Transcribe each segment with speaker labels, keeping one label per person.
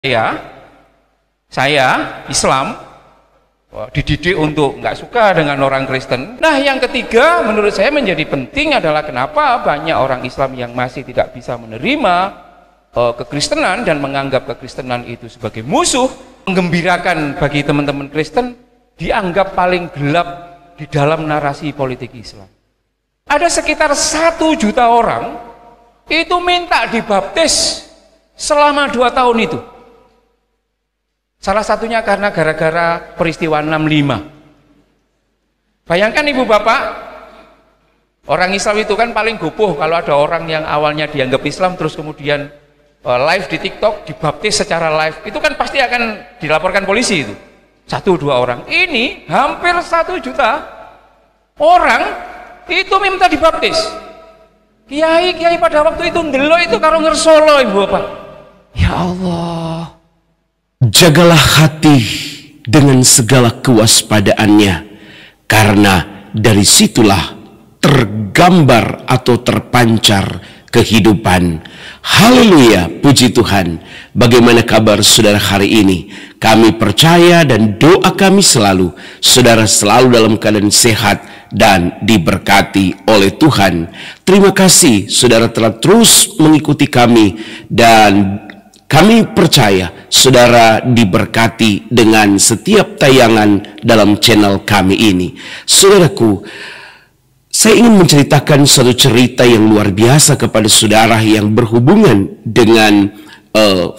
Speaker 1: saya Islam dididik untuk nggak suka dengan orang Kristen. Nah, yang ketiga menurut saya menjadi penting adalah kenapa banyak orang Islam yang masih tidak bisa menerima kekristenan dan menganggap kekristenan itu sebagai musuh. Menggembirakan bagi teman-teman Kristen dianggap paling gelap di dalam narasi politik Islam. Ada sekitar 1 juta orang itu minta dibaptis selama 2 tahun itu. Salah satunya karena gara-gara peristiwa 65. Bayangkan ibu bapak, orang Islam itu kan paling gopoh kalau ada orang yang awalnya dianggap Islam terus kemudian live di TikTok, dibaptis secara live, itu kan pasti akan dilaporkan polisi itu. 1-2 orang. Ini hampir 1 juta orang itu minta dibaptis. Kiai-kiai pada waktu itu ndelok itu karo ngersolo ibu bapak. Ya Allah.
Speaker 2: Jagalah hati dengan segala kewaspadaannya, karena dari situlah tergambar atau terpancar kehidupan. Haleluya, puji Tuhan. Bagaimana kabar saudara hari ini? Kami percaya dan doa kami selalu, saudara selalu dalam keadaan sehat dan diberkati oleh Tuhan. Terima kasih saudara telah terus mengikuti kami, dan kami percaya saudara diberkati dengan setiap tayangan dalam channel kami ini. Saudaraku, saya ingin menceritakan suatu cerita yang luar biasa kepada saudara yang berhubungan dengan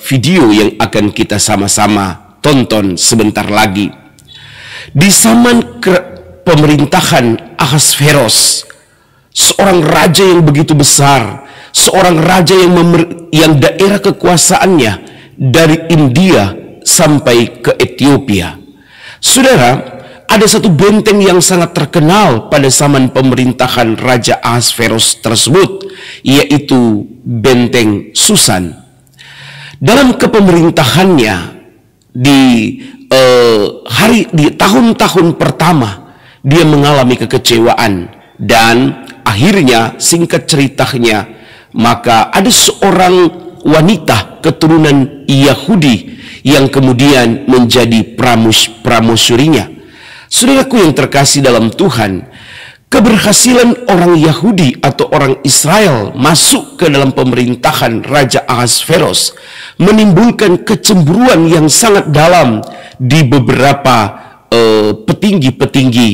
Speaker 2: video yang akan kita sama-sama tonton sebentar lagi. Di zaman pemerintahan Ahasveros, seorang raja yang begitu besar, seorang raja yang daerah kekuasaannya dari India sampai ke Ethiopia. Saudara, ada satu benteng yang sangat terkenal pada zaman pemerintahan Raja Ahasveros tersebut, yaitu benteng Susan. Dalam kepemerintahannya di tahun-tahun pertama, dia mengalami kekecewaan, dan akhirnya singkat ceritanya, maka ada seorang wanita keturunan Yahudi yang kemudian menjadi pramugarinya. Saudaraku yang terkasih dalam Tuhan, keberhasilan orang Yahudi atau orang Israel masuk ke dalam pemerintahan Raja Ahasveros menimbulkan kecemburuan yang sangat dalam di beberapa petinggi-petinggi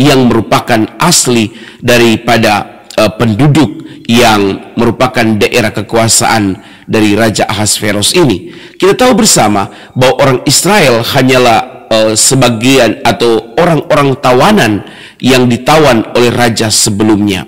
Speaker 2: yang merupakan asli daripada penduduk yang merupakan daerah kekuasaan dari Raja Ahasveros ini. Kita tahu bersama bahwa orang Israel hanyalah sebagian atau orang-orang tawanan yang ditawan oleh raja sebelumnya.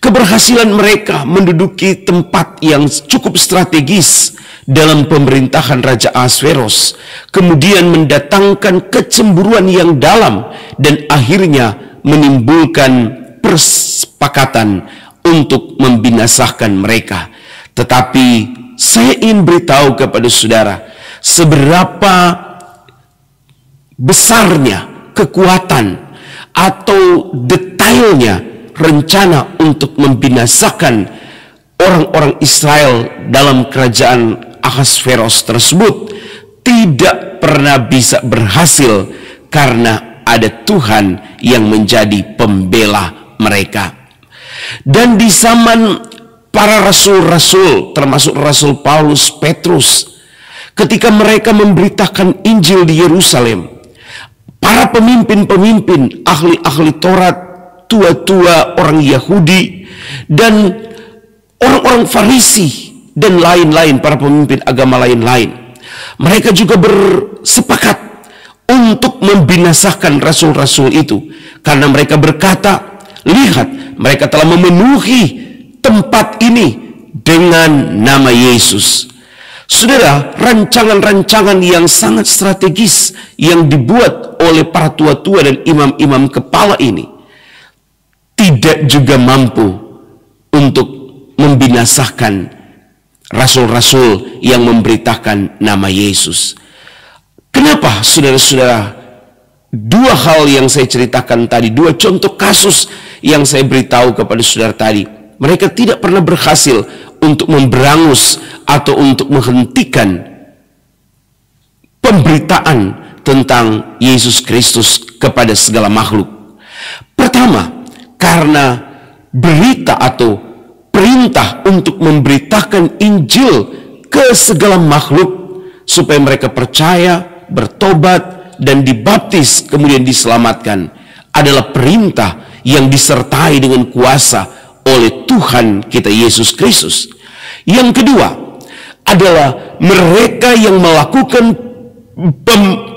Speaker 2: Keberhasilan mereka menduduki tempat yang cukup strategis dalam pemerintahan Raja Ahasveros kemudian mendatangkan kecemburuan yang dalam dan akhirnya menimbulkan persepakatan untuk membinasakan mereka. Tetapi saya ingin beritahu kepada saudara seberapa besarnya kekuatan atau detailnya rencana untuk membinasakan orang-orang Israel dalam kerajaan Ahasveros tersebut tidak pernah bisa berhasil karena ada Tuhan yang menjadi pembela mereka. Dan di zaman para rasul-rasul, termasuk Rasul Paulus, Petrus, ketika mereka memberitakan Injil di Yerusalem, para pemimpin-pemimpin, ahli-ahli Taurat, tua-tua orang Yahudi, dan orang-orang Farisi, dan lain-lain, para pemimpin agama lain-lain, mereka juga bersepakat untuk membinasakan rasul-rasul itu, karena mereka berkata, lihat, mereka telah memenuhi tempat ini dengan nama Yesus. Saudara, rancangan-rancangan yang sangat strategis yang dibuat oleh para tua-tua dan imam-imam kepala ini tidak juga mampu untuk membinasakan rasul-rasul yang memberitakan nama Yesus. Kenapa, saudara-saudara? 2 hal yang saya ceritakan tadi, 2 contoh kasus yang saya beritahu kepada saudara tadi, mereka tidak pernah berhasil untuk memberangus atau untuk menghentikan pemberitaan tentang Yesus Kristus kepada segala makhluk. Pertama, karena berita atau perintah untuk memberitakan Injil ke segala makhluk supaya mereka percaya, bertobat, dan dibaptis kemudian diselamatkan adalah perintah yang disertai dengan kuasa oleh Tuhan kita Yesus Kristus. Yang kedua adalah mereka yang melakukan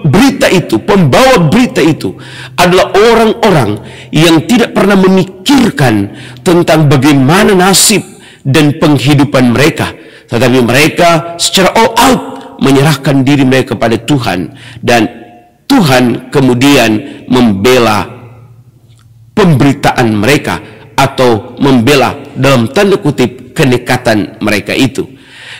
Speaker 2: berita itu, pembawa berita itu adalah orang-orang yang tidak pernah memikirkan tentang bagaimana nasib dan penghidupan mereka, tetapi mereka secara all out menyerahkan diri mereka kepada Tuhan, dan Tuhan kemudian membela pemberitaan mereka atau membela dalam tanda kutip kenekatan mereka itu.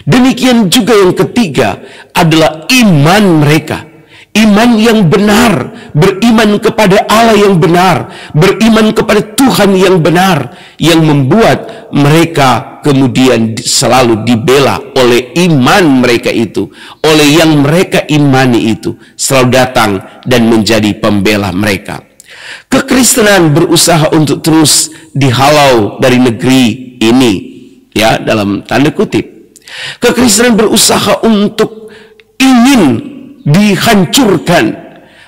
Speaker 2: Demikian juga yang ketiga adalah iman mereka. Iman yang benar, beriman kepada Allah yang benar, beriman kepada Tuhan yang benar, yang membuat mereka kemudian selalu dibela oleh iman mereka itu, oleh yang mereka imani itu, selalu datang dan menjadi pembela mereka. Kekristenan berusaha untuk terus dihalau dari negeri ini, ya, dalam tanda kutip. Kekristenan berusaha untuk ingin dihancurkan,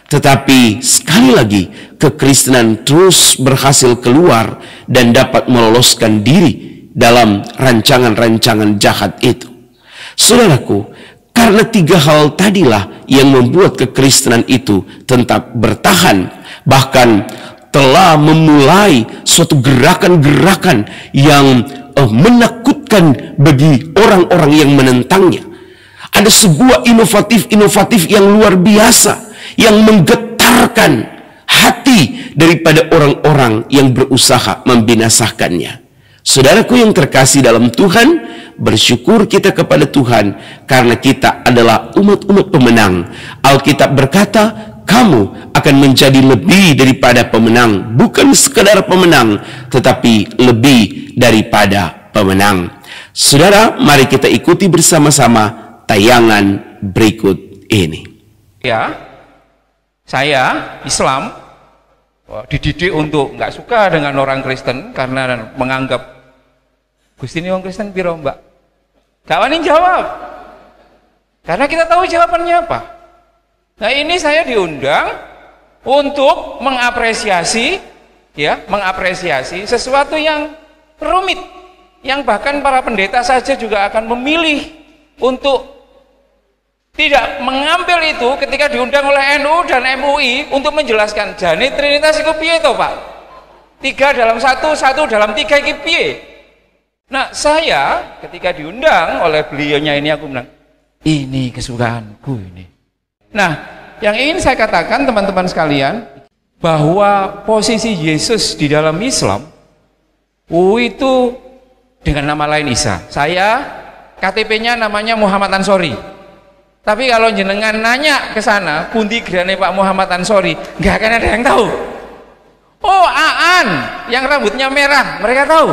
Speaker 2: tetapi sekali lagi kekristenan terus berhasil keluar dan dapat meloloskan diri dalam rancangan-rancangan jahat itu. Saudaraku, karena tiga hal tadilah yang membuat kekristenan itu tetap bertahan, bahkan telah memulai suatu gerakan-gerakan yang menakutkan bagi orang-orang yang menentangnya. Ada sebuah inovatif yang luar biasa yang menggetarkan hati daripada orang-orang yang berusaha membinasakannya. Saudaraku yang terkasih dalam Tuhan, bersyukur kita kepada Tuhan karena kita adalah umat-umat pemenang. Alkitab berkata, kamu akan menjadi lebih daripada pemenang, bukan sekadar pemenang, tetapi lebih daripada pemenang. Saudara, mari kita ikuti bersama-sama tayangan berikut ini.
Speaker 1: Ya, saya Islam dididik untuk nggak suka dengan orang Kristen karena menganggap Gusti ini orang Kristen piro mbak? Gak wani jawab, karena kita tahu jawabannya apa. Nah, ini saya diundang untuk mengapresiasi, ya, mengapresiasi sesuatu yang rumit, yang bahkan para pendeta saja juga akan memilih untuk tidak mengambil itu ketika diundang oleh NU dan MUI untuk menjelaskan jane Trinitas iku piye to, Pak? 3 dalam 1, 1 dalam 3 iki piye? Nah, saya ketika diundang oleh beliaunya ini, aku bilang, ini kesukaanku ini. Nah, yang ingin saya katakan teman-teman sekalian, bahwa posisi Yesus di dalam Islam itu dengan nama lain Isa. Saya KTP-nya namanya Muhammad Ansori. Tapi kalau jenengan nanya ke sana, pundi gerane Pak Muhammad Ansori, nggak akan ada yang tahu. Oh, Aan yang rambutnya merah, mereka tahu.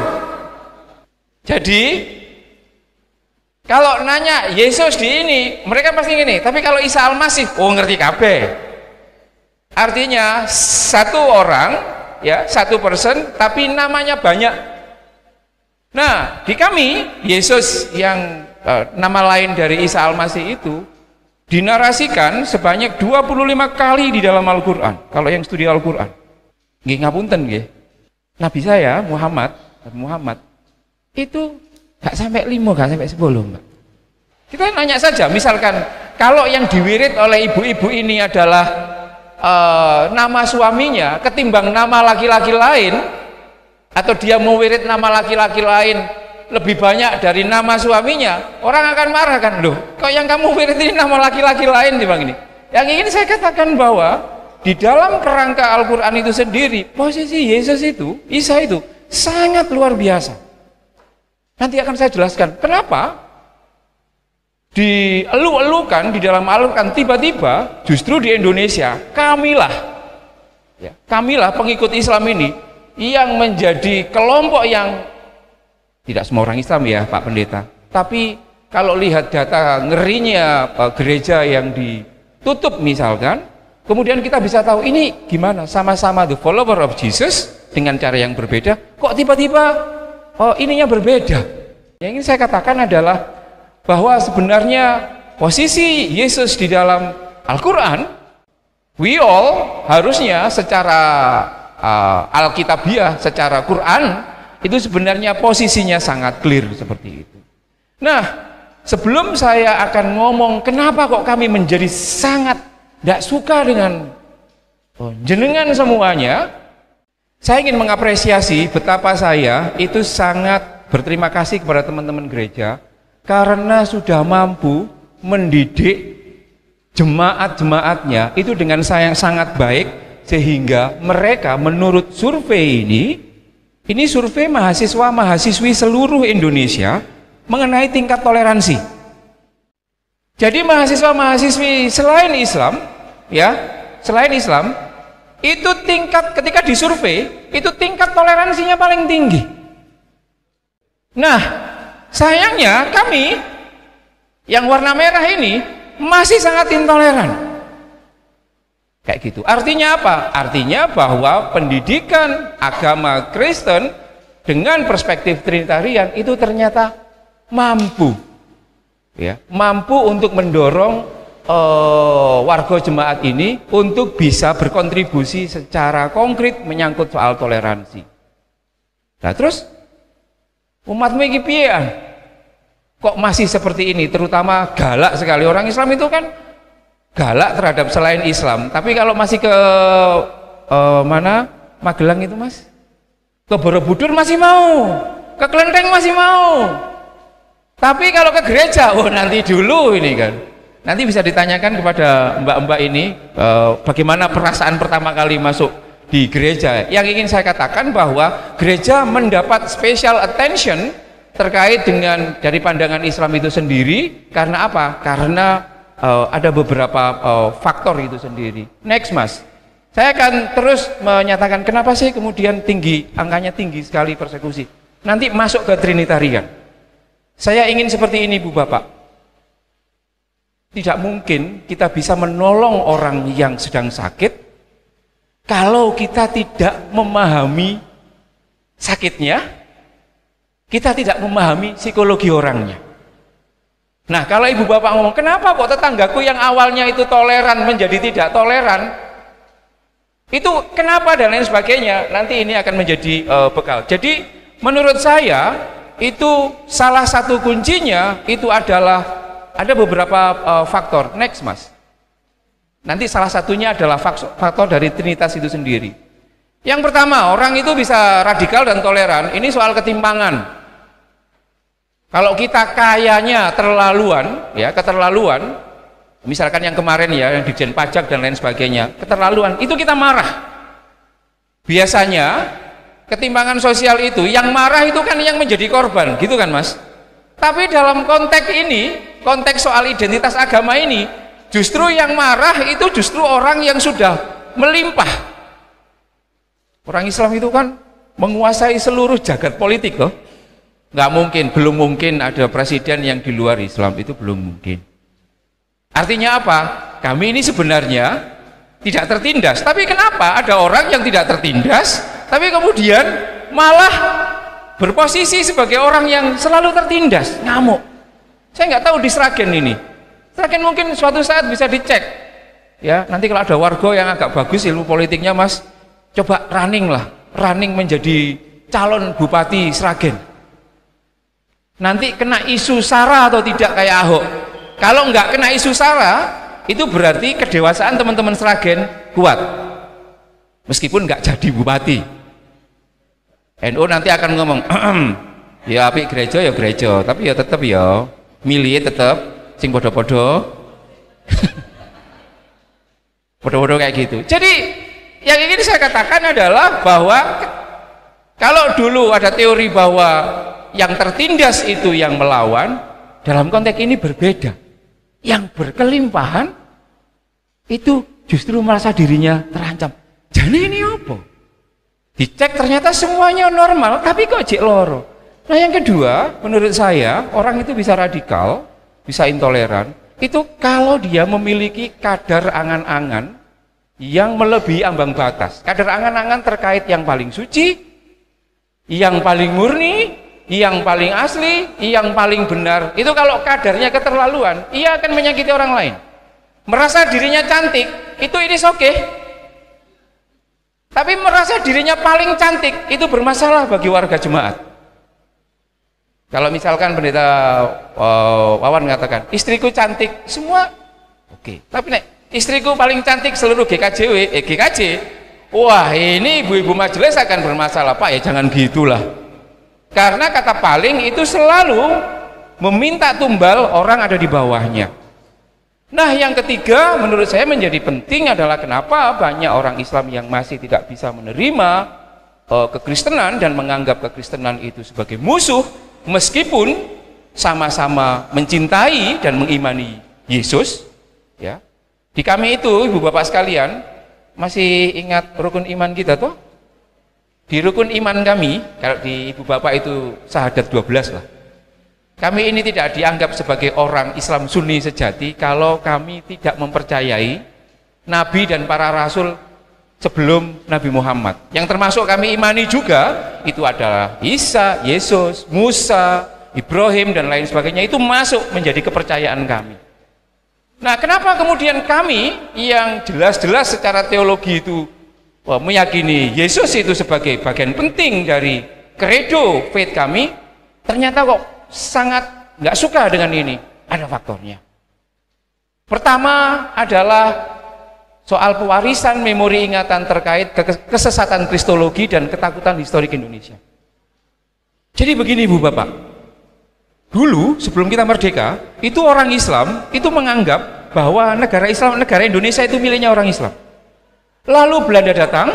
Speaker 1: Jadi kalau nanya Yesus di ini, mereka pasti gini. Tapi kalau Isa Al-Masih, oh ngerti kabeh. Artinya satu orang, ya, satu person, tapi namanya banyak. Nah, di kami Yesus yang nama lain dari Isa Al-Masih itu dinarasikan sebanyak 25 kali di dalam Al-Quran. Kalau yang studi Al-Quran, nggih ngapunten nggih. Nabi saya Muhammad itu gak sampai 5, gak sampai 10, Mbak. Kita nanya saja, misalkan kalau yang diwirid oleh ibu-ibu ini adalah nama suaminya ketimbang nama laki-laki lain, atau dia mewirid nama laki-laki lain lebih banyak dari nama suaminya, orang akan marah kan, loh, kok yang kamu wirid ini nama laki-laki lain Bang ini. Yang ingin saya katakan bahwa di dalam kerangka Al-Quran itu sendiri, posisi Yesus itu, Isa itu sangat luar biasa. Nanti akan saya jelaskan kenapa dielu-elukan di dalam Al-Quran, tiba-tiba justru di Indonesia kamilah pengikut Islam ini yang menjadi kelompok yang, tidak semua orang Islam ya Pak Pendeta, tapi kalau lihat data ngerinya gereja yang di tutup misalkan, kemudian kita bisa tahu ini gimana, sama-sama the follower of Jesus dengan cara yang berbeda, kok tiba-tiba ininya berbeda. Yang ingin saya katakan adalah bahwa sebenarnya posisi Yesus di dalam Al-Quran, we all harusnya secara Alkitabiah, secara Quran, itu sebenarnya posisinya sangat clear seperti itu. Nah, sebelum saya akan ngomong kenapa kok kami menjadi sangat tidak suka dengan jenengan semuanya, saya ingin mengapresiasi betapa saya itu sangat berterima kasih kepada teman-teman gereja karena sudah mampu mendidik jemaat-jemaatnya itu dengan sangat baik, sehingga mereka menurut survei ini survei mahasiswa-mahasiswi seluruh Indonesia mengenai tingkat toleransi. Jadi mahasiswa-mahasiswi selain Islam, itu tingkat ketika disurvei itu tingkat toleransinya paling tinggi. Nah, sayangnya kami yang warna merah ini masih sangat intoleran. Kayak gitu. Artinya apa? Artinya bahwa pendidikan agama Kristen dengan perspektif Trinitarian itu ternyata mampu, mampu untuk mendorong warga jemaat ini untuk bisa berkontribusi secara konkret menyangkut soal toleransi. Nah terus umatmu iki piye? Kok masih seperti ini? Terutama galak sekali. Orang Islam itu kan galak terhadap selain Islam, tapi kalau masih ke mana Magelang itu mas, ke Borobudur masih mau, ke Klenteng masih mau, tapi kalau ke gereja, nanti dulu ini kan, nanti bisa ditanyakan kepada mbak-mbak ini bagaimana perasaan pertama kali masuk di gereja. Yang ingin saya katakan bahwa gereja mendapat special attention terkait dengan dari pandangan Islam itu sendiri, karena apa? Karena ada beberapa faktor itu sendiri. Next mas, saya akan terus menyatakan kenapa sih kemudian angkanya tinggi sekali persekusi. Nanti masuk ke Trinitarian. Saya ingin seperti ini Bu Bapak. Tidak mungkin kita bisa menolong orang yang sedang sakit kalau kita tidak memahami sakitnya, kita tidak memahami psikologi orangnya. Nah, kalau ibu bapak ngomong, kenapa kok tetanggaku yang awalnya itu toleran menjadi tidak toleran? Itu kenapa dan lain sebagainya. Nanti ini akan menjadi bekal. Jadi, menurut saya itu salah satu kuncinya itu adalah ada beberapa faktor. Next, Mas. Nanti salah satunya adalah faktor dari Trinitas itu sendiri. Yang pertama, orang itu bisa radikal dan toleran. Ini soal ketimpangan. Kalau kita kayanya terlaluan, keterlaluan, misalkan yang kemarin yang Ditjen Pajak dan lain sebagainya, keterlaluan, itu kita marah. Biasanya ketimpangan sosial itu, yang marah itu kan yang menjadi korban, gitu kan mas? Tapi dalam konteks ini, konteks soal identitas agama ini, justru yang marah itu justru orang yang sudah melimpah. Orang Islam itu kan menguasai seluruh jagat politik loh. Nggak mungkin, belum mungkin ada presiden yang di luar Islam, itu belum mungkin. Artinya apa? Kami ini sebenarnya tidak tertindas, tapi kenapa ada orang yang tidak tertindas tapi kemudian malah berposisi sebagai orang yang selalu tertindas, ngamuk. Saya nggak tahu di Sragen ini, Sragen mungkin suatu saat bisa dicek ya, nanti kalau ada warga yang agak bagus ilmu politiknya mas, coba running menjadi calon bupati Sragen. Nanti kena isu SARA atau tidak kayak Ahok. Kalau nggak kena isu SARA, itu berarti kedewasaan teman-teman Sragen kuat. Meskipun nggak jadi bupati. NU nanti akan ngomong, ya apik gereja ya gereja, tapi ya tetap ya milih tetap sing podo-podo. Podo-podo kayak gitu. Jadi yang ingin saya katakan adalah bahwa kalau dulu ada teori bahwa yang tertindas itu yang melawan, dalam konteks ini berbeda. Yang berkelimpahan itu justru merasa dirinya terancam. Jadi ini apa? Dicek ternyata semuanya normal, tapi kok jek loro. Nah yang kedua, menurut saya orang itu bisa radikal, bisa intoleran itu kalau dia memiliki kadar angan-angan yang melebihi ambang batas. Kadar angan-angan terkait yang paling suci, yang paling murni, yang paling asli, yang paling benar. Itu kalau kadarnya keterlaluan, ia akan menyakiti orang lain. Merasa dirinya cantik, itu oke. Tapi merasa dirinya paling cantik, itu bermasalah bagi warga jemaat. Kalau misalkan pendeta Wawan mengatakan, istriku cantik, semua oke. Tapi nek istriku paling cantik seluruh GKJ, wah ini ibu-ibu majelis akan bermasalah. Pak, ya jangan gitulah. Karena kata paling itu selalu meminta tumbal orang ada di bawahnya. Nah, yang ketiga menurut saya menjadi penting adalah kenapa banyak orang Islam yang masih tidak bisa menerima kekristenan dan menganggap kekristenan itu sebagai musuh, meskipun sama-sama mencintai dan mengimani Yesus. Ya, di kami itu, ibu bapak sekalian, masih ingat rukun iman kita toh? Di rukun iman kami, kalau di ibu bapak itu syahadat 12 lah. Kami ini tidak dianggap sebagai orang Islam Sunni sejati kalau kami tidak mempercayai Nabi dan para Rasul sebelum Nabi Muhammad. Yang termasuk kami imani juga, itu adalah Isa, Yesus, Musa, Ibrahim, dan lain sebagainya. Itu masuk menjadi kepercayaan kami. Nah, kenapa kemudian kami yang jelas-jelas secara teologi itu meyakini Yesus itu sebagai bagian penting dari kredo faith kami, ternyata kok sangat nggak suka dengan ini? Ada faktornya. Pertama adalah soal pewarisan memori ingatan terkait kesesatan kristologi dan ketakutan historik Indonesia. Jadi begini Bu Bapak, dulu sebelum kita merdeka, itu orang Islam itu menganggap bahwa negara Islam, negara Indonesia itu miliknya orang Islam. Lalu Belanda datang,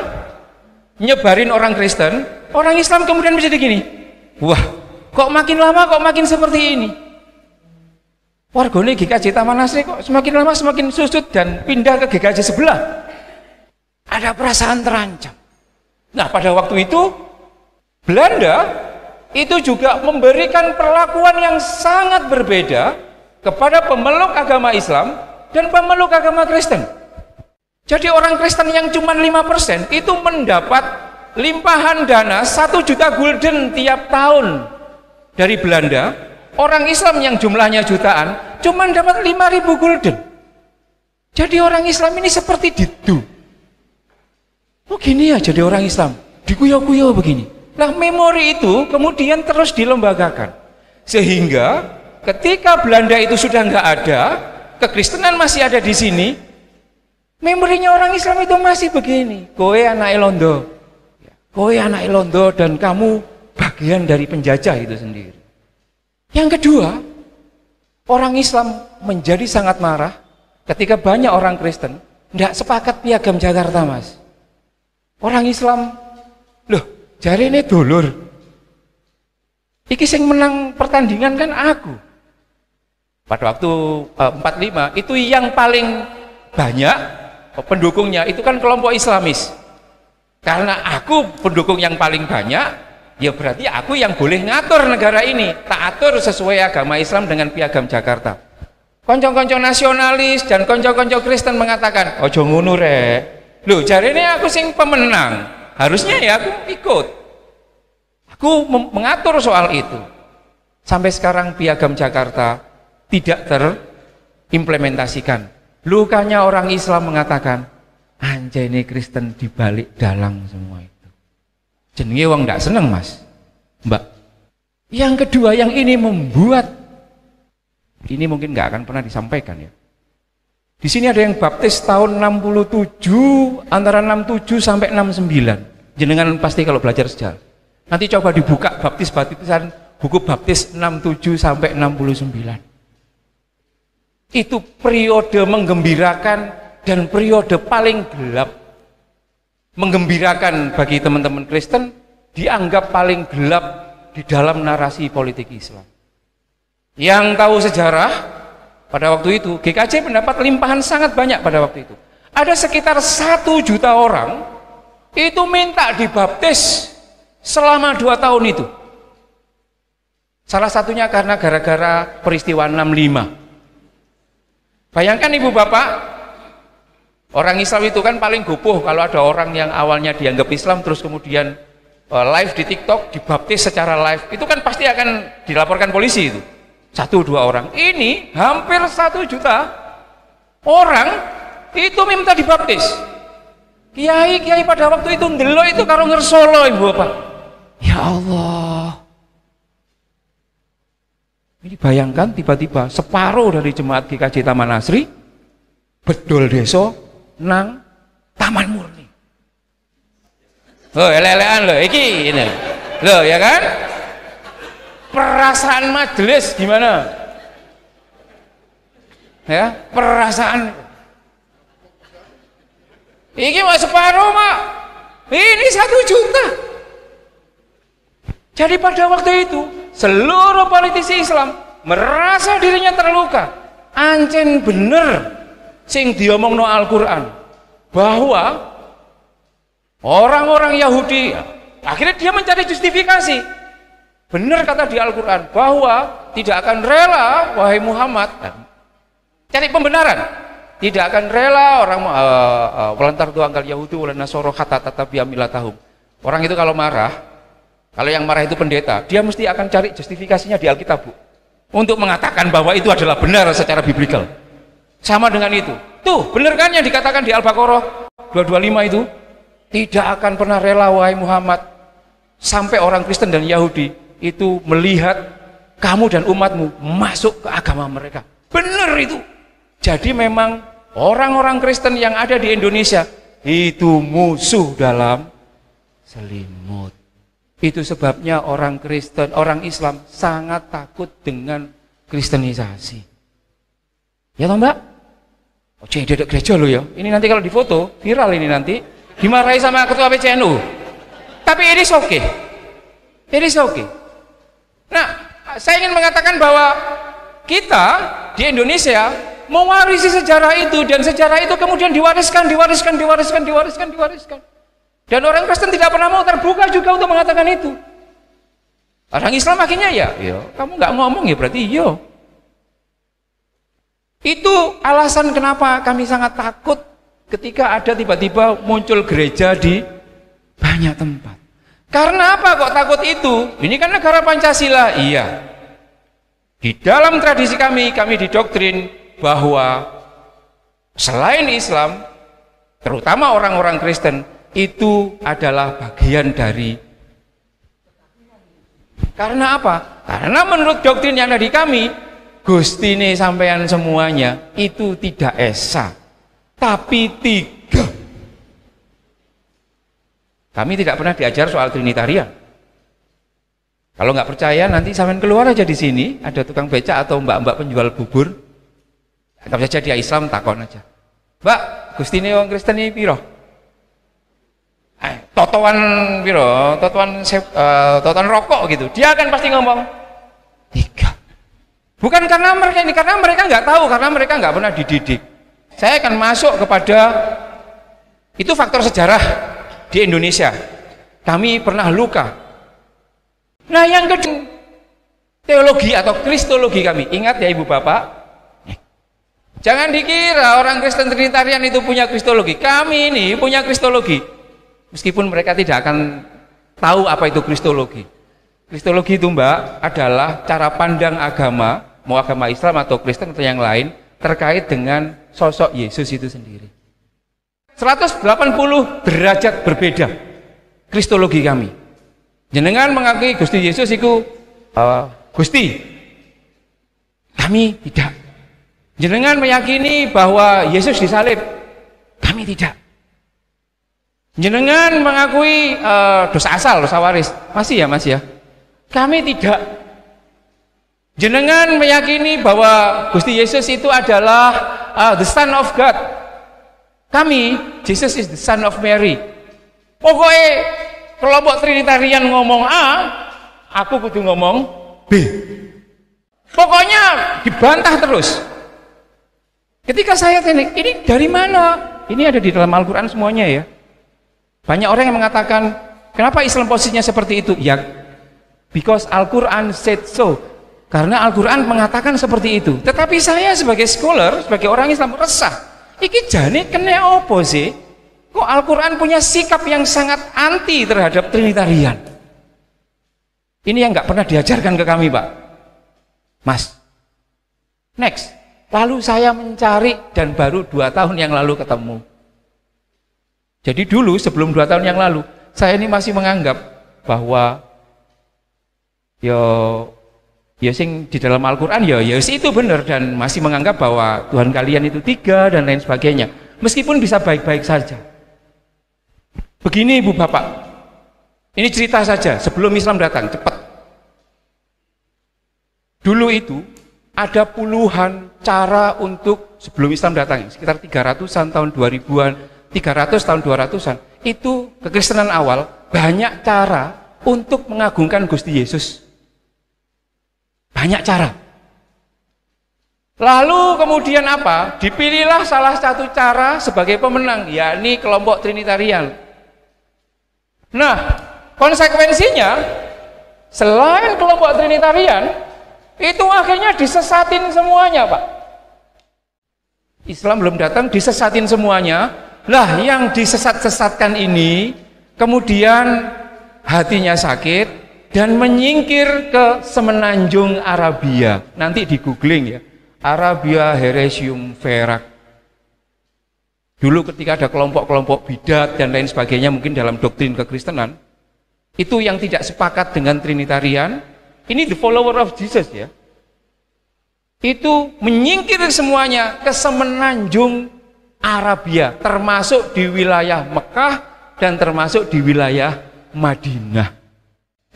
Speaker 1: nyebarin orang Kristen, orang Islam kemudian menjadi gini, wah, kok makin lama kok makin seperti ini. Wargane GKJ Taman Asri kok semakin lama semakin susut dan pindah ke GKJ sebelah. Ada perasaan terancam. Nah, pada waktu itu Belanda itu juga memberikan perlakuan yang sangat berbeda kepada pemeluk agama Islam dan pemeluk agama Kristen. Jadi orang Kristen yang cuma 5% itu mendapat limpahan dana 1 juta gulden tiap tahun dari Belanda. Orang Islam yang jumlahnya jutaan cuma dapat 5.000 gulden. Jadi orang Islam ini seperti didu. Oh gini ya jadi orang Islam, dikuyo-kuyo begini. Nah, memori itu kemudian terus dilembagakan, sehingga ketika Belanda itu sudah nggak ada, kekristenan masih ada di sini, memorinya orang Islam itu masih begini. Kowe anak Londo, kowe anak Londo dan kamu bagian dari penjajah itu sendiri. Yang kedua, orang Islam menjadi sangat marah ketika banyak orang Kristen tidak sepakat piagam Jakarta, Mas. Orang Islam, loh, jari ini dulur. Iki sing menang pertandingan kan aku. Pada waktu 45 itu yang paling banyak pendukungnya itu kan kelompok Islamis. Karena aku pendukung yang paling banyak, ya berarti aku yang boleh ngatur negara ini, tak atur sesuai agama Islam dengan piagam Jakarta. Konco-konco nasionalis dan konco-konco Kristen mengatakan, ojo ngono rek. Loh, jarene aku sing pemenang. Harusnya ya aku ikut. Aku mengatur soal itu. Sampai sekarang piagam Jakarta tidak terimplementasikan. Lukanya orang Islam mengatakan, anjay ini Kristen dibalik dalang semua itu. Jenenge wong ndak seneng, Mas. Mbak. Yang kedua yang ini membuat, ini mungkin nggak akan pernah disampaikan ya. Di sini ada yang baptis tahun 67, antara 67 sampai 69. Jenengan pasti kalau belajar sejarah. Nanti coba dibuka baptis-baptisan buku baptis 67 sampai 69. Itu periode menggembirakan dan periode paling gelap. Menggembirakan bagi teman-teman Kristen dianggap paling gelap di dalam narasi politik Islam. Yang tahu sejarah, pada waktu itu GKJ mendapat limpahan sangat banyak pada waktu itu. Ada sekitar 1 juta orang itu minta dibaptis selama 2 tahun itu. Salah satunya karena gara-gara peristiwa 65. Bayangkan ibu bapak, orang Islam itu kan paling gopoh kalau ada orang yang awalnya dianggap Islam terus kemudian live di TikTok, dibaptis secara live, itu kan pasti akan dilaporkan polisi itu. 1-2 orang. Ini hampir 1 juta orang itu minta dibaptis. Kiai pada waktu itu ndelok itu karo ngersolo ibu bapak. Ya Allah. Ini bayangkan tiba-tiba separuh dari jemaat GKJ Taman Asri bedol desa nang Taman Murni. Oh, ele-elean loh, iki ini. Loh, ya kan? Perasaan majelis gimana? Ya, perasaan. Iki mau separuh, Mak. Ini 1 juta. Jadi pada waktu itu seluruh politisi Islam merasa dirinya terluka. Ancen bener sing diomongno Al-Qur'an bahwa orang-orang Yahudi, akhirnya dia mencari justifikasi. Benar kata di Al-Qur'an bahwa tidak akan rela wahai Muhammad, cari pembenaran. Tidak akan rela orang walantar tuangkal Yahudi wala Nasoro hatta tatabi'a millatahum. Orang itu kalau marah, kalau yang marah itu pendeta, dia mesti akan cari justifikasinya di Alkitab, Bu, untuk mengatakan bahwa itu adalah benar secara biblikal. Sama dengan itu. Tuh, benar kan yang dikatakan di Al-Baqarah 225 itu? Tidak akan pernah rela wahai Muhammad sampai orang Kristen dan Yahudi itu melihat kamu dan umatmu masuk ke agama mereka. Benar itu. Jadi memang orang-orang Kristen yang ada di Indonesia itu musuh dalam selimut. Itu sebabnya orang Kristen, orang Islam sangat takut dengan kristenisasi. Ya toh Mbak? Oh, jadi gereja loh ya. Ini nanti kalau difoto viral ini nanti dimarahi sama ketua PCNU. Tapi it is okay. It is okay. Nah, saya ingin mengatakan bahwa kita di Indonesia mewarisi sejarah itu, dan sejarah itu kemudian diwariskan. Dan orang Kristen tidak pernah mau terbuka juga untuk mengatakan itu. Orang Islam akhirnya ya kamu nggak ngomong ya berarti iya. Itu alasan kenapa kami sangat takut ketika ada tiba-tiba muncul gereja di banyak tempat. Karena apa kok takut itu? Ini kan negara Pancasila. Iya. Di dalam tradisi kami didoktrin bahwa selain Islam, terutama orang-orang Kristen, itu adalah bagian dari. Karena apa? Karena menurut doktrin yang ada di kami, Gustine sampean semuanya itu tidak esa, tapi 3. Kami tidak pernah diajar soal Trinitarian. Kalau nggak percaya nanti sampean keluar aja di sini, ada tukang becak atau mbak-mbak penjual bubur. Anggap saja dia Islam, takon aja. Mbak, Gustine wong Kristen ini piro? Totoan piro? Totoan rokok gitu. Dia akan pasti ngomong 3. Bukan karena mereka ini, karena mereka nggak tahu, karena mereka nggak pernah dididik. Saya akan masuk kepada itu faktor sejarah di Indonesia. Kami pernah luka. Nah, yang kedua, teologi atau kristologi kami. Ingat ya Ibu Bapak, jangan dikira orang Kristen Trinitarian itu punya kristologi. Kami ini punya kristologi. Meskipun mereka tidak akan tahu apa itu kristologi. Kristologi itu Mbak adalah cara pandang agama, mau agama Islam atau Kristen atau yang lain, terkait dengan sosok Yesus itu sendiri. 180 derajat berbeda kristologi kami. Jenengan mengakui Gusti Yesus itu Gusti. Kami tidak. Jenengan meyakini bahwa Yesus disalib. Kami tidak. Jenengan mengakui dosa asal, dosa waris. Masih ya? Kami tidak. Jenengan meyakini bahwa Gusti Yesus itu adalah the Son of God. Kami, Jesus is the Son of Mary. Pokoknya kelompok Trinitarian ngomong A, aku kudu ngomong B. Pokoknya dibantah terus. Ketika saya tanya, ini dari mana? Ini ada di dalam Al-Quran semuanya ya. Banyak orang yang mengatakan, kenapa Islam posisinya seperti itu? Ya, because Al-Quran said so. Karena Al-Quran mengatakan seperti itu. Tetapi saya sebagai scholar, sebagai orang Islam resah. Iki jane kena opo sih? Kok Al-Quran punya sikap yang sangat anti terhadap Trinitarian? Ini yang nggak pernah diajarkan ke kami, Pak. Mas. Next. Lalu saya mencari dan baru 2 tahun yang lalu ketemu. Jadi dulu sebelum 2 tahun yang lalu, saya ini masih menganggap bahwa ya sing di dalam Al-Quran ya itu benar, dan masih menganggap bahwa Tuhan kalian itu 3 dan lain sebagainya, meskipun bisa baik-baik saja. Begini Ibu Bapak, ini cerita saja sebelum Islam datang, cepat. Dulu itu ada puluhan cara untuk sebelum Islam datang, sekitar 300-an tahun 2000-an, 300 tahun 200-an, itu kekristenan awal banyak cara untuk mengagungkan Gusti Yesus. Banyak cara. Lalu kemudian apa? Dipilihlah salah satu cara sebagai pemenang, yakni kelompok Trinitarian. Nah, konsekuensinya selain kelompok Trinitarian itu akhirnya disesatin semuanya, Pak. Islam belum datang disesatin semuanya. Lah yang disesat-sesatkan ini kemudian hatinya sakit dan menyingkir ke semenanjung Arabia. Nanti di googling ya, Arabia Heresium Verak. Dulu ketika ada kelompok-kelompok bidat dan lain sebagainya, mungkin dalam doktrin kekristenan, itu yang tidak sepakat dengan Trinitarian, ini the follower of Jesus ya, itu menyingkir semuanya ke semenanjung Arabia, termasuk di wilayah Mekah dan termasuk di wilayah Madinah.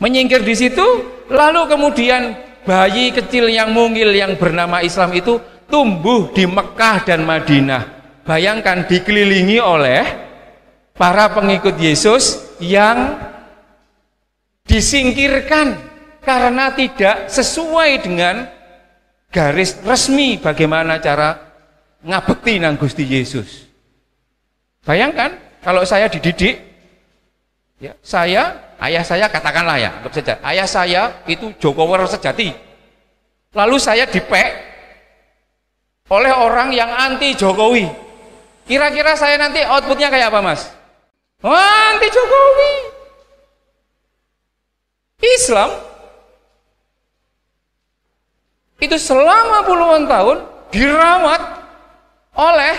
Speaker 1: Menyingkir di situ, lalu kemudian bayi kecil yang mungil yang bernama Islam itu tumbuh di Mekah dan Madinah. Bayangkan dikelilingi oleh para pengikut Yesus yang disingkirkan karena tidak sesuai dengan garis resmi bagaimana cara ngabekti nang Gusti Yesus. Bayangkan kalau saya dididik, ya, ayah saya katakanlah ya, anggap saja, ayah saya itu Jokower sejati. Lalu saya dipek oleh orang yang anti Jokowi. Kira-kira saya nanti outputnya kayak apa, Mas? Anti Jokowi. Islam itu selama puluhan tahun dirawat oleh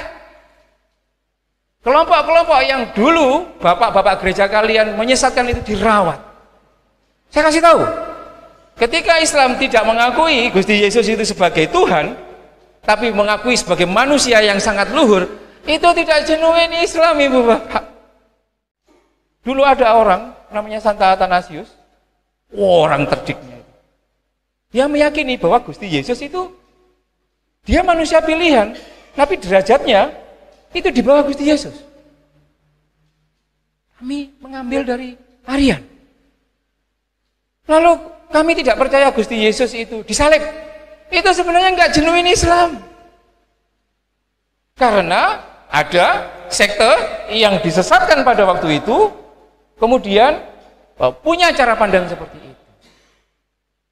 Speaker 1: kelompok-kelompok yang dulu bapak-bapak gereja kalian menyesatkan, itu dirawat. Saya kasih tahu, ketika Islam tidak mengakui Gusti Yesus itu sebagai Tuhan, tapi mengakui sebagai manusia yang sangat luhur, itu tidak genuine Islam, Ibu Bapak. Dulu ada orang namanya Santa Athanasius, orang terdiknya itu, dia meyakini bahwa Gusti Yesus itu dia manusia pilihan, tapi derajatnya itu di bawah Gusti Yesus. Kami mengambil dari Arian. Lalu kami tidak percaya Gusti Yesus itu disalib. Itu sebenarnya enggak genuine Islam. Karena ada sekte yang disesatkan pada waktu itu, kemudian punya cara pandang seperti itu.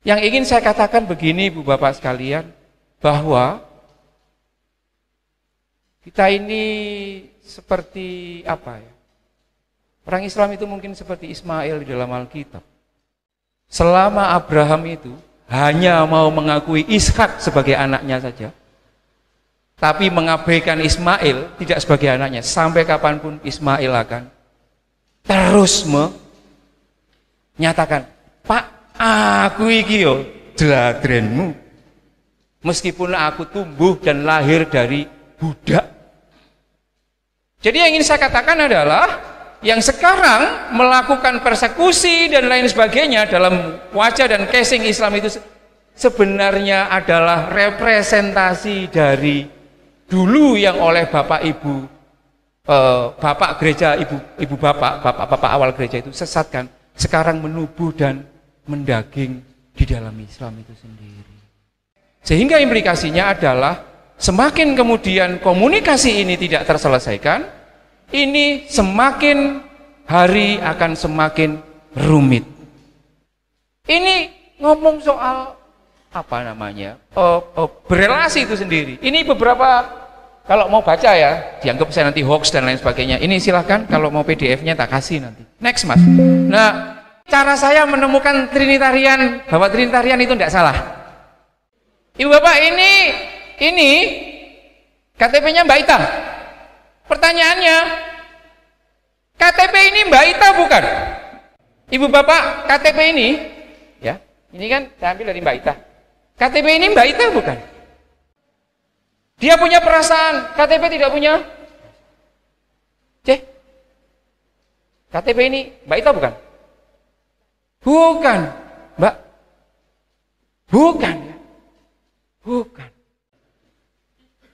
Speaker 1: Yang ingin saya katakan begini, Ibu Bapak sekalian, bahwa kita ini seperti apa ya? Orang Islam itu mungkin seperti Ismail di dalam Alkitab. Selama Abraham itu hanya mau mengakui Ishak sebagai anaknya saja, tapi mengabaikan Ismail tidak sebagai anaknya, sampai kapanpun Ismail akan terus menyatakan, Pak, aku iki yo jladrenmu, meskipun aku tumbuh dan lahir dari budak. Jadi yang ingin saya katakan adalah, yang sekarang melakukan persekusi dan lain sebagainya dalam wajah dan casing Islam itu sebenarnya adalah representasi dari dulu yang oleh bapak ibu, bapak gereja, ibu bapak awal gereja itu sesatkan, sekarang menubuh dan mendaging di dalam Islam itu sendiri. Sehingga implikasinya adalah semakin kemudian komunikasi ini tidak terselesaikan, ini semakin hari akan semakin rumit. Ini ngomong soal berelasi itu sendiri. Ini beberapa, kalau mau baca ya, dianggap saya nanti hoax dan lain sebagainya. Ini silahkan, kalau mau PDF-nya tak kasih nanti. Next mas. Nah, cara saya menemukan Trinitarian, bahwa Trinitarian itu tidak salah. Ibu bapak, ini KTP-nya Mbak Ita. Pertanyaannya, KTP ini Mbak Ita bukan? Ibu bapak, KTP ini, ya, ini kan saya ambil dari Mbak Ita. KTP ini Mbak Ita bukan? Dia punya perasaan, KTP tidak punya. KTP ini Mbak Ita bukan? Bukan, Mbak. Bukan. Bukan.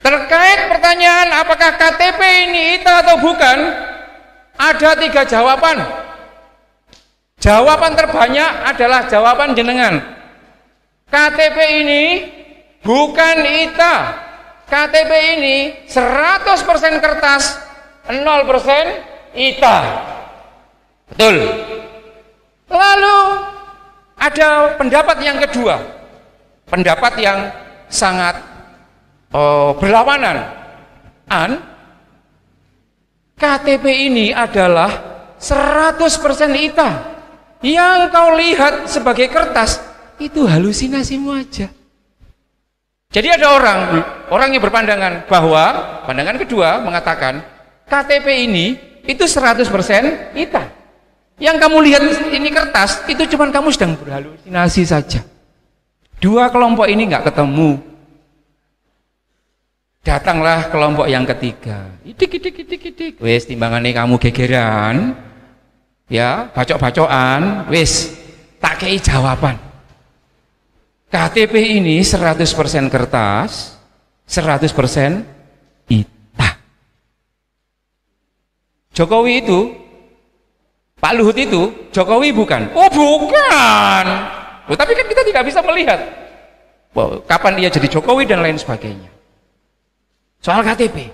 Speaker 1: Terkait pertanyaan apakah KTP ini Ita atau bukan, ada 3 jawaban. Jawaban terbanyak adalah jawaban jenengan. KTP ini bukan Ita. KTP ini 100% kertas, 0% Ita. Betul. Lalu ada pendapat yang kedua. Pendapat yang sangat berlawanan. KTP ini adalah 100% Ita. Yang kau lihat sebagai kertas itu halusinasimu aja. Jadi ada orang yang berpandangan bahwa pandangan kedua mengatakan KTP ini itu 100% Ita. Yang kamu lihat ini kertas itu cuman kamu sedang berhalusinasi saja. 2 kelompok ini nggak ketemu. Datanglah kelompok yang ketiga. Idik. Wes timbangannya kamu gegeran, ya bacok-bacokan. Wes tak kei jawaban. KTP ini 100% kertas, 100% Ita. Jokowi itu, Pak Luhut itu, Jokowi bukan? Oh bukan. Loh, tapi kan kita tidak bisa melihat kapan dia jadi Jokowi dan lain sebagainya. Soal KTP,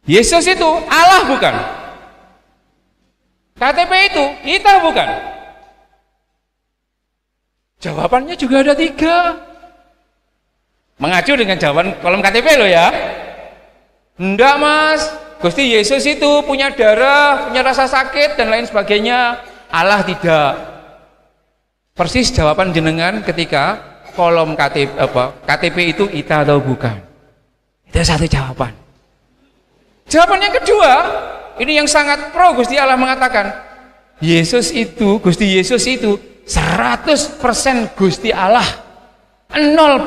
Speaker 1: Yesus itu Allah bukan? KTP itu Ita bukan? Jawabannya juga ada 3. Mengacu dengan jawaban kolom KTP loh ya. Enggak mas, Gusti Yesus itu punya darah, punya rasa sakit dan lain sebagainya. Allah tidak. Persis jawaban jenengan ketika kolom KTP itu Ita atau bukan. Itu satu jawaban. Jawaban yang kedua, ini yang sangat pro Gusti Allah mengatakan, Gusti Yesus itu 100% Gusti Allah, 0%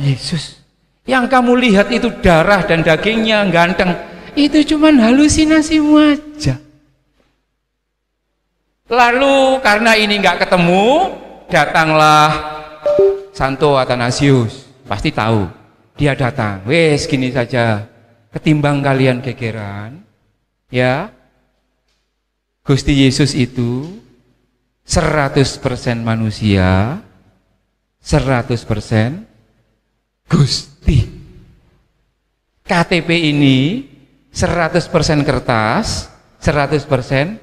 Speaker 1: Yesus. Yang kamu lihat itu darah dan dagingnya ganteng, itu cuman halusinasimu aja. Lalu karena ini nggak ketemu, datanglah Santo Athanasius. Pasti tahu, dia datang. Wes gini saja, ketimbang kalian gegeran, ya, Gusti Yesus itu 100% manusia, 100% Gusti. KTP ini 100% kertas, 100%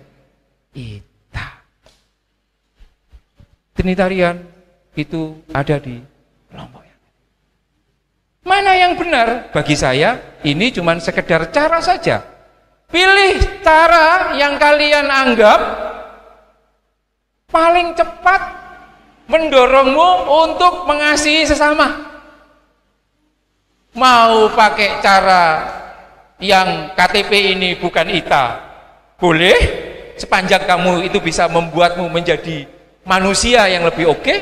Speaker 1: Ita. Trinitarian itu ada di kelompok yang mana yang benar? Bagi saya ini cuma sekedar cara saja. Pilih cara yang kalian anggap paling cepat mendorongmu untuk mengasihi sesama. Mau pakai cara yang KTP ini bukan Ita, boleh, sepanjang kamu itu bisa membuatmu menjadi manusia yang lebih oke.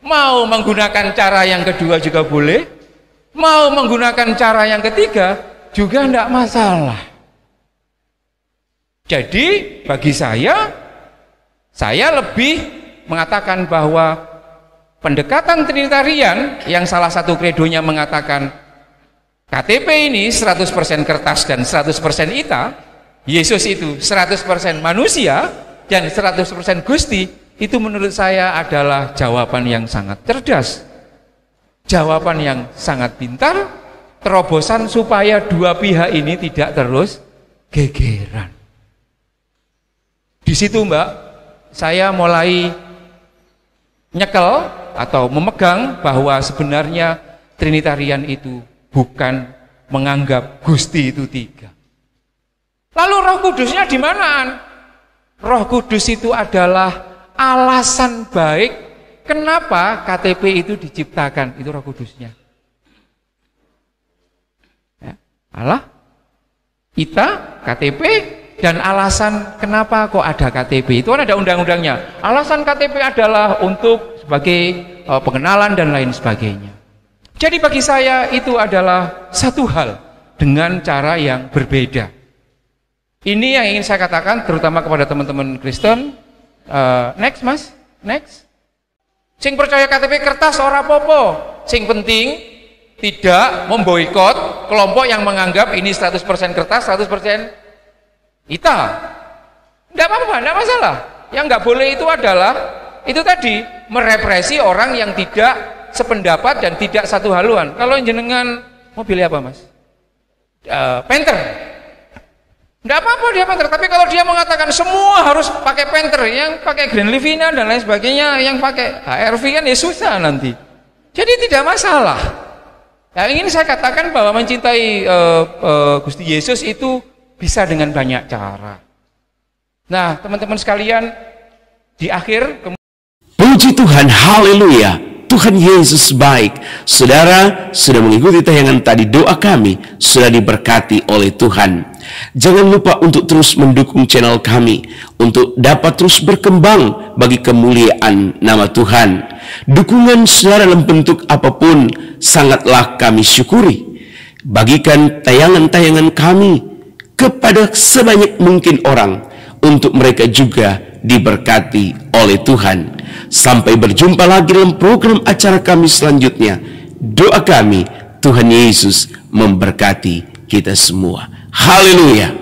Speaker 1: Mau menggunakan cara yang kedua juga boleh, mau menggunakan cara yang ketiga juga tidak masalah. Jadi bagi saya lebih mengatakan bahwa pendekatan Trinitarian yang salah satu kredonya mengatakan KTP ini 100% kertas dan 100% Ita, Yesus itu 100% manusia dan 100% Gusti, itu menurut saya adalah jawaban yang sangat cerdas, jawaban yang sangat pintar, terobosan supaya dua pihak ini tidak terus gegeran. Di situ Mbak, saya mulai nyekel atau memegang bahwa sebenarnya Trinitarian itu bukan menganggap Gusti itu 3. Lalu Roh Kudusnya di mana? Roh Kudus itu adalah alasan baik kenapa KTP itu diciptakan, itu Roh Kudusnya. Ya, Allah, kita, KTP, dan alasan kenapa kok ada KTP itu kan ada undang-undangnya. Alasan KTP adalah untuk sebagai pengenalan dan lain sebagainya. Jadi bagi saya itu adalah satu hal dengan cara yang berbeda. Ini yang ingin saya katakan terutama kepada teman-teman Kristen. Next mas, next. Sing percaya KTP kertas ora apa-apa. Sing penting tidak memboikot kelompok yang menganggap ini 100% kertas, 100% kita. Tidak apa-apa, tidak masalah. Yang nggak boleh itu adalah itu tadi merepresi orang yang tidak sependapat dan tidak satu haluan. Kalau jenengan mobilnya apa mas? Panther. Tidak apa-apa dia Panther, tapi kalau dia mengatakan semua harus pakai Panther, yang pakai Grand Livina dan lain sebagainya, yang pakai HRV kan ya susah nanti. Jadi tidak masalah. Yang ingin saya katakan bahwa mencintai Gusti Yesus itu bisa dengan banyak cara. Nah, teman-teman sekalian, di akhir
Speaker 2: puji Tuhan, haleluya. Tuhan Yesus baik. Saudara sudah mengikuti tayangan tadi, doa kami sudah diberkati oleh Tuhan. Jangan lupa untuk terus mendukung channel kami untuk dapat terus berkembang bagi kemuliaan nama Tuhan. Dukungan saudara dalam bentuk apapun sangatlah kami syukuri. Bagikan tayangan-tayangan kami kepada sebanyak mungkin orang untuk mereka juga diberkati oleh Tuhan. Sampai berjumpa lagi dalam program acara kami selanjutnya. Doa kami, Tuhan Yesus memberkati kita semua. Haleluya.